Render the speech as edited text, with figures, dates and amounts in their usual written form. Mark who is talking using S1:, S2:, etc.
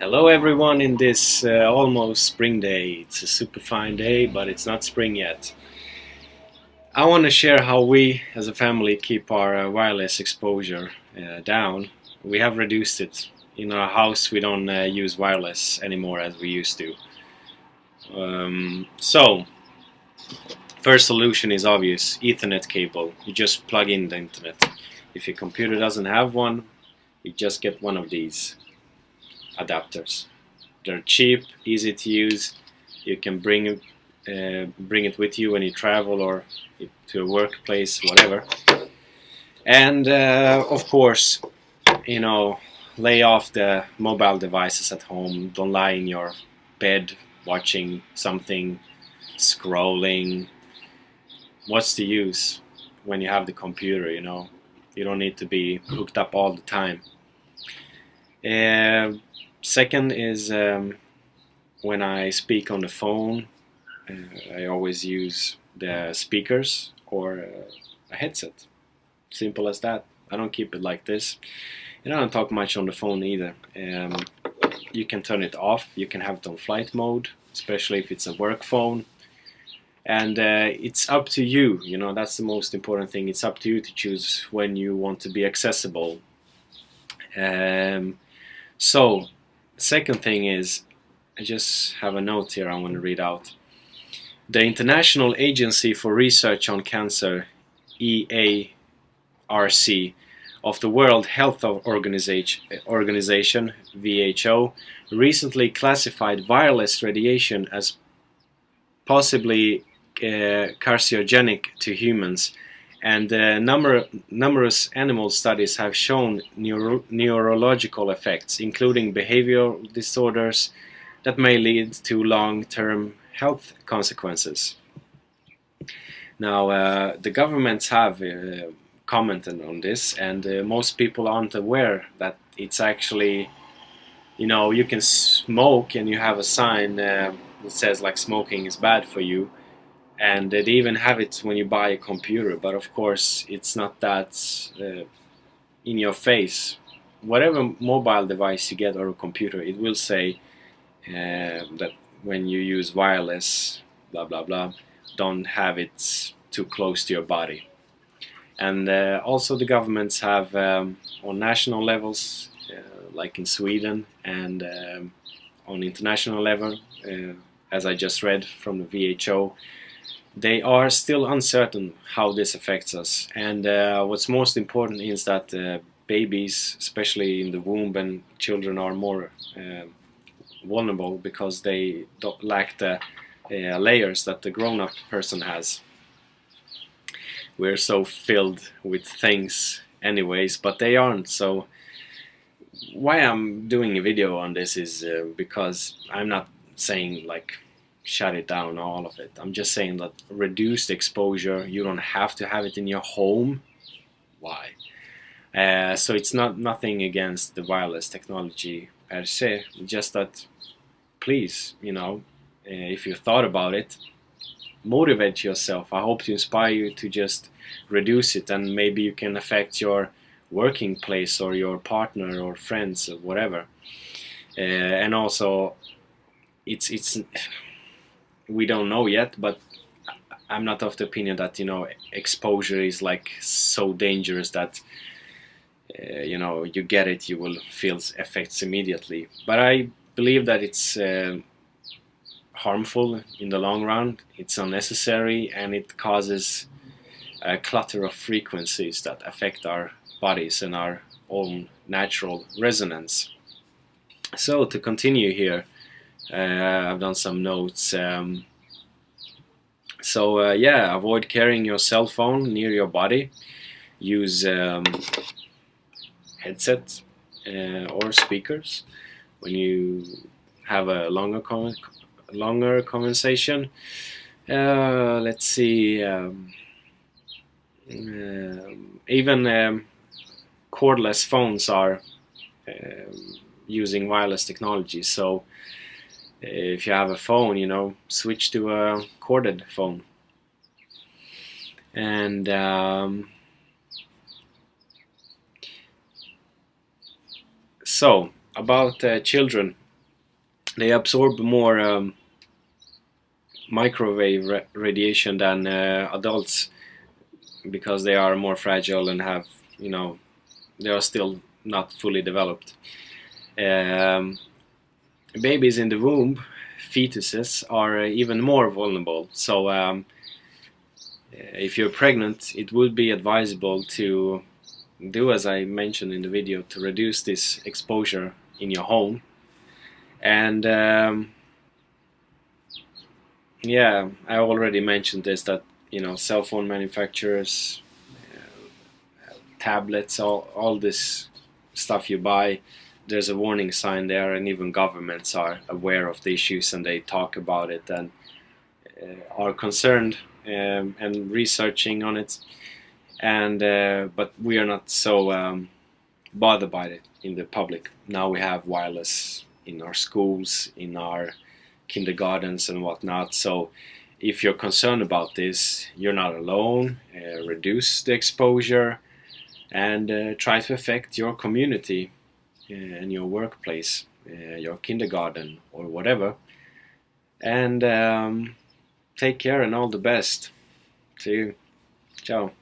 S1: Hello everyone in this almost spring day. It's a super fine day, but it's not spring yet. I want to share how we as a family keep our wireless exposure down. We have reduced it. In our house we don't use wireless anymore as we used to. So, first solution is obvious, Ethernet cable. You just plug in the internet. If your computer doesn't have one, you just get one of these adapters. They're cheap, easy to use. You can bring it with you when you travel or to a workplace, whatever. And of course, you know, lay off the mobile devices at home. Don't lie in your bed watching something, scrolling. What's the use when you have the computer? You don't need to be hooked up all the time. Second is when I speak on the phone, I always use the speakers or a headset. Simple as that. I don't keep it like this. And I don't talk much on the phone either. You can turn it off. You can have it on flight mode, especially if it's a work phone. And it's up to you. That's the most important thing. It's up to you to choose when you want to be accessible. So, second thing is, I just have a note here I want to read out. The International Agency for Research on Cancer, EARC, of the World Health Organization, WHO, recently classified wireless radiation as possibly carcinogenic to humans, and numerous animal studies have shown neurological effects, including behavioral disorders that may lead to long-term health consequences. Now, the governments have commented on this, and most people aren't aware that it's actually, you can smoke and you have a sign that says like smoking is bad for you, and they even have it when you buy a computer, but of course it's not that in your face. Whatever mobile device you get or a computer, it will say that when you use wireless, blah blah blah, don't have it too close to your body. And also the governments have on national levels, like in Sweden, and on international level, as I just read from the WHO, they are still uncertain how this affects us. And what's most important is that babies, especially in the womb, and children are more vulnerable because they don't lack the layers that the grown-up person has. We're so filled with things anyways, but they aren't. So why I'm doing a video on this is because I'm not saying like shut it down, all of it. I'm just saying that reduced exposure, you don't have to have it in your home. Why? So it's nothing against the wireless technology per se, just that please, if you thought about it, motivate yourself. I hope to inspire you to just reduce it, and maybe you can affect your working place or your partner or friends or whatever. And also, it's we don't know yet, but I'm not of the opinion that exposure is like so dangerous that you get it, you will feel effects immediately. But I believe that it's harmful in the long run. It's unnecessary, and it causes a clutter of frequencies that affect our bodies and our own natural resonance. So to continue here, I've done some notes. Yeah, avoid carrying your cell phone near your body. Use headsets or speakers when you have a longer conversation. Let's see. Even cordless phones are using wireless technology. So if you have a phone, switch to a corded phone. And so about children, they absorb more microwave radiation than adults, because they are more fragile and have, they are still not fully developed. Um, Babies in the womb, fetuses, are even more vulnerable. So if you're pregnant, it would be advisable to do as I mentioned in the video, to reduce this exposure in your home. And yeah, I already mentioned this, that cell phone manufacturers, tablets, all this stuff you buy, there's a warning sign there, and even governments are aware of the issues and they talk about it and are concerned and researching on it. And but we are not so bothered by it in the public. Now we have wireless in our schools, in our kindergartens and whatnot. So if you're concerned about this, you're not alone. Reduce the exposure and try to affect your community and your workplace, your kindergarten or whatever. And take care and all the best. See you. Ciao.